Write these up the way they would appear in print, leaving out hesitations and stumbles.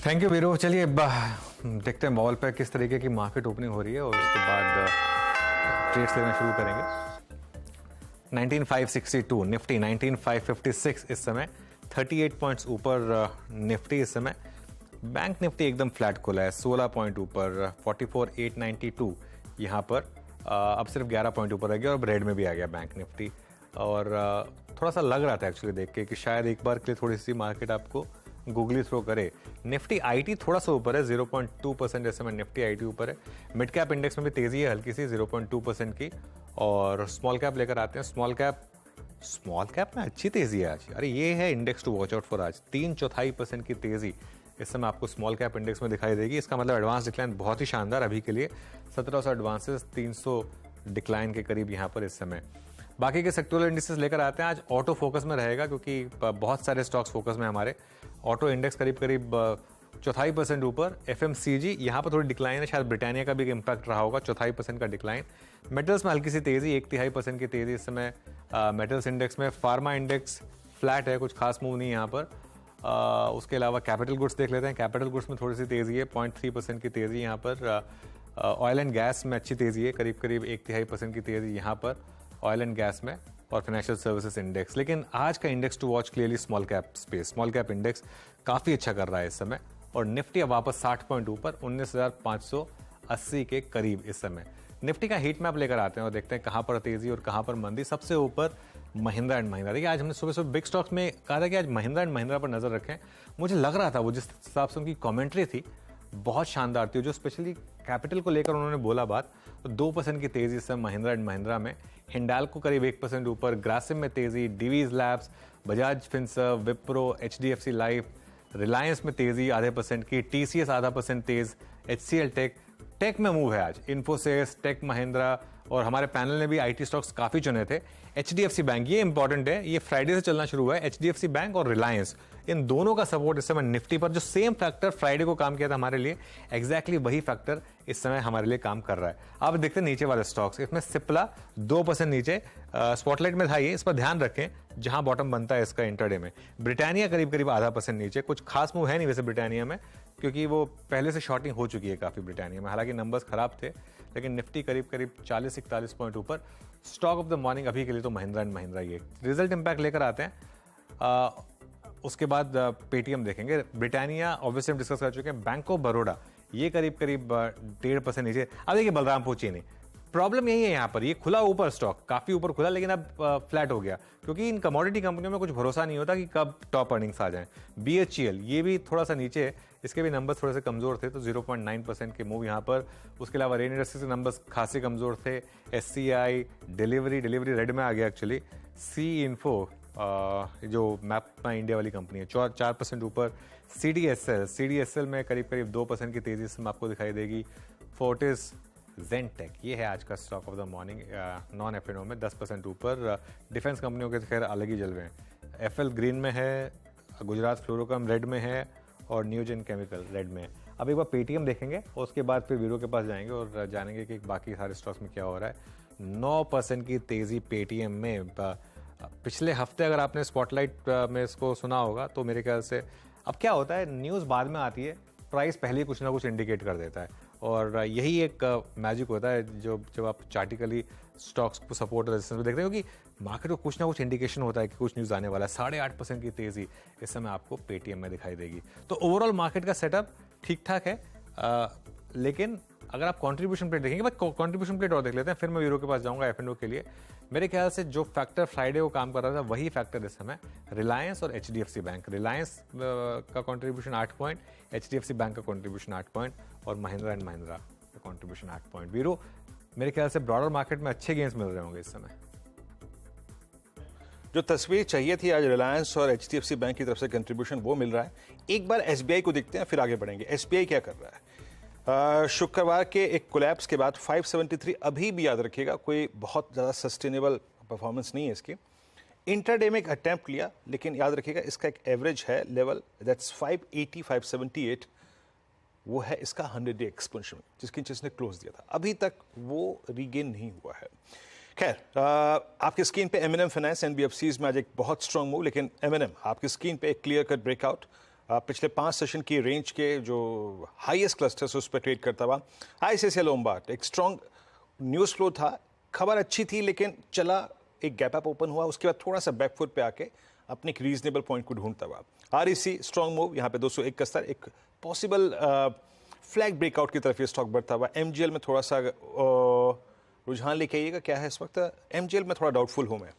Thank you Veeru. चलिए देखते हैं मॉल पे किस तरीके की मार्केट ओपनिंग हो रही है और उसके बाद ट्रेड्स लेना शुरू करेंगे। 19562 निफ्टी 19556 इस समय 38 पॉइंट्स ऊपर निफ्टी इस समय। बैंक निफ्टी एकदम फ्लैट खुला है 16 पॉइंट ऊपर 44892 यहाँ पर अब सिर्फ 11 पॉइंट ऊपर रह गया और रेड में भी आ गया बैंक निफ्टी। और थोड़ा सा लग रहा था एक्चुअली देख के कि शायद एक बार के लिए थोड़ी सी मार्केट आपको गूगली थ्रो करे। निफ्टी आईटी थोड़ा सा ऊपर है 0.2% इस समय निफ्टी आईटी ऊपर है। मिड कैप इंडेक्स में भी तेजी है हल्की सी 0.2% की। और स्मॉल कैप लेकर आते हैं। स्मॉल कैप में अच्छी तेजी है आज। अरे ये है index to watch out for आज। 3/4% की तेजी इस समय आपको स्मॉल कैप इंडेक्स में दिखाई देगी। इसका मतलब एडवांस डिक्लाइन बहुत ही शानदार अभी के लिए 1700 एडवांसेस 300 डिक्लाइन के करीब यहाँ पर इस समय। बाकी के सेक्टोरल इंडिसेस लेकर आते हैं। आज ऑटो फोकस में रहेगा क्योंकि बहुत सारे स्टॉक्स फोकस में हमारे। ऑटो इंडेक्स करीब 0.25% ऊपर। एफएमसीजी यहाँ पर थोड़ी डिक्लाइन है, शायद ब्रिटानिया का भी इम्पैक्ट रहा होगा 0.25% का डिक्लाइन। मेटल्स में हल्की सी तेजी 0.5% की तेजी इस समय मेटल्स इंडेक्स में। फार्मा इंडेक्स फ्लैट है, कुछ खास मूव नहीं यहाँ पर। उसके अलावा कैपिटल गुड्स देख लेते हैं। कैपिटल गुड्स में थोड़ी सी तेजी है 0.3% की तेजी यहाँ पर। ऑयल एंड गैस में अच्छी तेजी है करीब 0.1% की तेजी यहाँ पर ऑयल एंड गैस में। और फाइनेंशियल सर्विसेज इंडेक्स। लेकिन आज का index to watch clearly small cap space. Small cap index काफी अच्छा कर रहा है इस समय। और निफ्टी अब वापस 60 पॉइंट ऊपर 19,580 के करीब इस समय। निफ्टी का हीट मैप लेकर आते हैं और देखते हैं कहां पर तेजी और कहां पर मंदी। सबसे ऊपर महिंद्रा एंड महिंद्रा। देखिए आज हमने सुबह सुबह बिग स्टॉक्स में कहा था कि आज महिंद्रा एंड महिंद्रा पर नजर रखें। मुझे लग रहा था वो जिस हिसाब से उनकी कॉमेंट्री थी बहुत शानदार थी। जो स्पेशली कैपिटल को लेकर उन्होंने बोला बात, तो 2% की तेजी से महिंद्रा एंड महिंद्रा में। हिंडाल्को करीब 1% ऊपर। ग्रासिम में तेजी। Divi's labs, Bajaj Finserv, Wipro, HDFC life, Reliance में तेजी ½ की। टीसीएस ½ तेज। एचसीएल टेक में मूव है आज। इन्फोसिस, टेक महिंद्रा। और हमारे पैनल ने भी आईटी स्टॉक्स काफी चुने थे। एचडीएफसी बैंक ये इंपॉर्टेंट है, ये फ्राइडे से चलना शुरू हुआ है। एचडीएफसी बैंक और रिलायंस इन दोनों का सपोर्ट इस समय निफ्टी पर। जो सेम फैक्टर फ्राइडे को काम किया था हमारे लिए, एग्जैक्टली वही फैक्टर इस समय हमारे लिए काम कर रहा है। अब देखते हैं नीचे वाले स्टॉक्स। इसमें सिप्ला 2% नीचे स्पॉटलाइट में था ये, इस पर ध्यान रखें जहां बॉटम बनता है इसका इंटरडे में। ब्रिटानिया करीब ½ नीचे। कुछ खास मूव है नहीं वैसे ब्रिटानिया में क्योंकि वो पहले से शॉर्टिंग हो चुकी है काफी ब्रिटानिया में। हालांकि नंबर्स खराब थे लेकिन निफ्टी करीब 40-41 पॉइंट ऊपर। स्टॉक ऑफ द मॉर्निंग अभी के लिए तो महिंद्रा एंड महिंद्रा ये रिजल्ट इंपैक्ट लेकर आते हैं। उसके बाद पेटीएम देखेंगे। ब्रिटानिया ऑब्वियसली हम डिस्कस कर चुके हैं। बैंक ऑफ बड़ौदा ये करीब 1.5% नीचे। अब देखिए बलरामपुर चीनी प्रॉब्लम यही है यहाँ पर। ये खुला ऊपर स्टॉक काफी ऊपर खुला लेकिन अब फ्लैट हो गया क्योंकि इन कमोडिटी कंपनियों में कुछ भरोसा नहीं होता कि कब टॉप अर्निंग्स आ जाएं। बीएचईएल ये भी थोड़ा सा नीचे है, इसके भी नंबर्स थोड़े से कमजोर थे तो 0.9% के मूव यहाँ पर। उसके अलावा रेन इंडस्ट्रीज के नंबर्स खासे कमजोर थे। एससीआई डिलीवरी रेड में आ गया एक्चुअली। सी इन्फो जो मैप माई इंडिया वाली कंपनी है 4% ऊपर। सीडीएसएल में करीब 2% की तेजी से आपको दिखाई देगी। फोर्टिस जेनटेक ये है आज का stock of the morning non FNO में 10% ऊपर। डिफेंस कंपनियों के खैर अलग ही जलवे हैं। एफएल ग्रीन में है, गुजरात फ्लोरोकम रेड में है और न्यूजेन केमिकल रेड में है। अब एक बार पेटीएम देखेंगे और उसके बाद फिर वीरो के पास जाएंगे और जानेंगे कि बाकी सारे स्टॉक्स में क्या हो रहा है। 9% की तेजी पेटीएम में। पिछले हफ्ते अगर आपने स्पॉटलाइट में इसको सुना होगा तो मेरे ख्याल से अब क्या होता है न्यूज़ बाद में आती है, प्राइस पहले ही कुछ ना कुछ इंडिकेट कर देता है और यही एक मैजिक होता है जो जब आप चार्टिकली स्टॉक्स को सपोर्ट रेजिस्टेंस में देखते हो कि मार्केट को कुछ ना कुछ इंडिकेशन होता है कि कुछ न्यूज़ आने वाला है। 8.5% की तेजी इस समय आपको पेटीएम में दिखाई देगी। तो ओवरऑल मार्केट का सेटअप ठीक ठाक है। लेकिन अगर आप कंट्रीब्यूशन प्लेट देखेंगे, कंट्रीब्यूशन प्लेट और देख लेते हैं फिर मैं यूरो के पास जाऊंगा एफएनओ के लिए। मेरे ख्याल से जो फैक्टर फ्राइडे को काम कर रहा था वही फैक्टर इस समय रिलायंस और एचडीएफसी बैंक। रिलायंस का कंट्रीब्यूशन 8 पॉइंट, एचडीएफसी बैंक का कंट्रीब्यूशन 8 पॉइंट और महिंद्रा एंड महिंद्रा का कंट्रीब्यूशन 8 पॉइंट। वीरो मेरे ख्याल से ब्रॉडर मार्केट में अच्छे गेंस मिल रहे होंगे इस समय। जो तस्वीर चाहिए थी आज रिलायंस और एचडीएफसी बैंक की तरफ से कंट्रीब्यूशन वो मिल रहा है। एक बार एसबीआई को देखते हैं फिर आगे बढ़ेंगे। एसबीआई क्या कर रहा है? शुक्रवार के एक कोलैप्स के बाद 573 अभी भी याद रखिएगा कोई बहुत ज़्यादा सस्टेनेबल परफॉर्मेंस नहीं है इसकी। इंटरडे में एक अटेम्प्ट लिया लेकिन याद रखिएगा इसका एक एवरेज है लेवल दैट्स 580 578 वो है इसका 100 डे एक्सपेंशन जिसके नीचे इसने क्लोज दिया था। अभी तक वो रीगेन नहीं हुआ है। खैर आपकी स्क्रीन पे M&M फाइनेंस एनबीएफसीज में आज एक बहुत स्ट्रांग मूव, लेकिन M&M आपकी स्क्रीन पे एक क्लियर कट ब्रेकआउट पिछले 5 सेशन की रेंज के जो हाईएस्ट क्लस्टर्स उस पर ट्रेड करता हुआ। आईसीआईसीआई लोम्बार्ड एक स्ट्रॉन्ग न्यूज़ फ्लो था, खबर अच्छी थी लेकिन चला, एक गैप अप ओपन हुआ, उसके बाद थोड़ा सा बैकफुट पे आके अपने एक रीजनेबल पॉइंट को ढूंढता हुआ। आरईसी स्ट्रॉन्ग मूव, यहाँ पे 271, एक पॉसिबल फ्लैग ब्रेकआउट की तरफ ये स्टॉक बढ़ता हुआ। एमजीएल में थोड़ा सा रुझान लेके आइएगा, क्या है इस वक्त एमजीएल में थोड़ा डाउटफुल हूं मैं।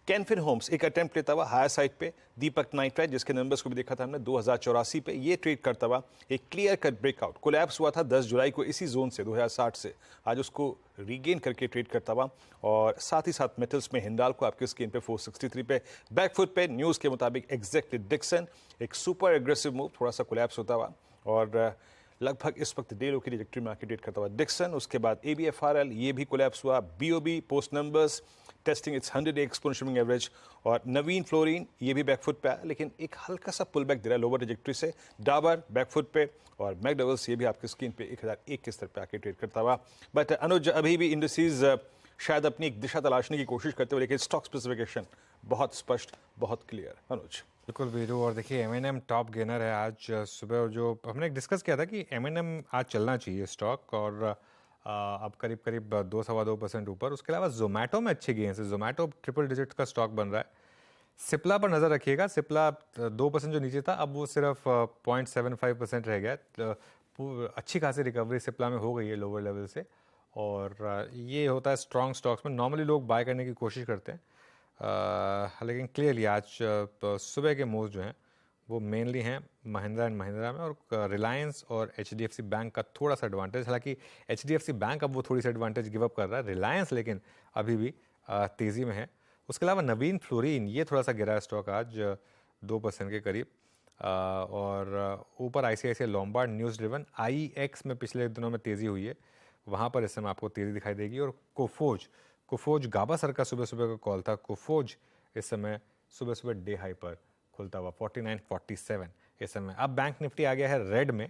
कैनफिन होम्स एक अटेम्प्ट लेता हुआ हायर साइड पे। दीपक नाइट्राइट जिसके नंबर्स को भी देखा था हमने 2084 पे, ये ट्रेड करता हुआ एक क्लियर कट ब्रेकआउट। कोलैप्स हुआ था 10 जुलाई को इसी जोन से 2060 से, आज उसको रीगेन करके ट्रेड करता हुआ। और साथ ही साथ मेटल्स में हिंडाल्को आपके स्क्रीन पे 463 पे बैकफुट पे। न्यूज़ के मुताबिक एग्जैक्टली डिक्सन एक सुपर एग्रेसिव मूव, थोड़ा सा कोलैप्स होता हुआ और लगभग इस वक्त डे लो की ट्रैजेक्टरी में आके ट्रेड करता हुआ डिक्सन। उसके बाद एबीएफआरएल ये भी कोलैप्स हुआ। BOB post numbers testing it's 100 day exponential moving average. और नवीन फ्लोरिन ये भी बैकफुट पे आया लेकिन एक हल्का सा पुल बैक दे रहा है लोअर ट्रैजेक्टरी से। डाबर बैकफुट पे और मैकडबल्स ये भी आपके स्क्रीन पे 1001 के स्तर पे आके ट्रेड करता हुआ। बट अनुज अभी भी इंडस्ट्रीज शायद अपनी एक दिशा तलाशने की कोशिश करते हुए, लेकिन स्टॉक स्पेसिफिकेशन बहुत स्पष्ट, बहुत क्लियर। अनुज बिल्कुल वीरू, और देखिए एमएनएम टॉप गेनर है आज सुबह, और जो हमने डिस्कस किया था कि एमएनएम आज चलना चाहिए स्टॉक, और अब करीब करीब 2-2.25% ऊपर। उसके अलावा जोमेटो में अच्छे गेंस है, जोमेटो ट्रिपल डिजिट का स्टॉक बन रहा है। सिप्ला पर नज़र रखिएगा, सिप्ला 2% जो नीचे था अब वो सिर्फ 0.75% रह गया। अच्छी खासी रिकवरी सिप्ला में हो गई है लोअर लेवल से, और ये होता है स्ट्रॉन्ग स्टॉक्स में, नॉर्मली लोग बाय करने की कोशिश करते हैं। लेकिन क्लियरली आज सुबह के मूव्स जो हैं वो मेनली हैं महिंद्रा एंड महिंद्रा में, और रिलायंस और एचडीएफसी बैंक का थोड़ा सा एडवांटेज। हालांकि एचडीएफसी बैंक अब वो थोड़ी सी एडवांटेज गिव अप कर रहा है, रिलायंस लेकिन अभी भी तेज़ी में है। उसके अलावा नवीन फ्लोरिन ये थोड़ा सा गिरा है स्टॉक आज 2% के करीब। और ऊपर आईसीआईसीआई लोम्बार्ड न्यूज़ ड्रिवन। आईएक्स में पिछले दिनों में तेज़ी हुई है, वहाँ पर इस समय आपको तेज़ी दिखाई देगी। और कोफोज गाबासर का सुबह सुबह का कॉल था। कोफोज इस समय सुबह सुबह डे हाई पर खुलता हुआ 49.47 इस समय। अब बैंक निफ्टी आ गया है रेड में,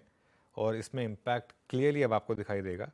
और इसमें इम्पैक्ट क्लियरली अब आपको दिखाई देगा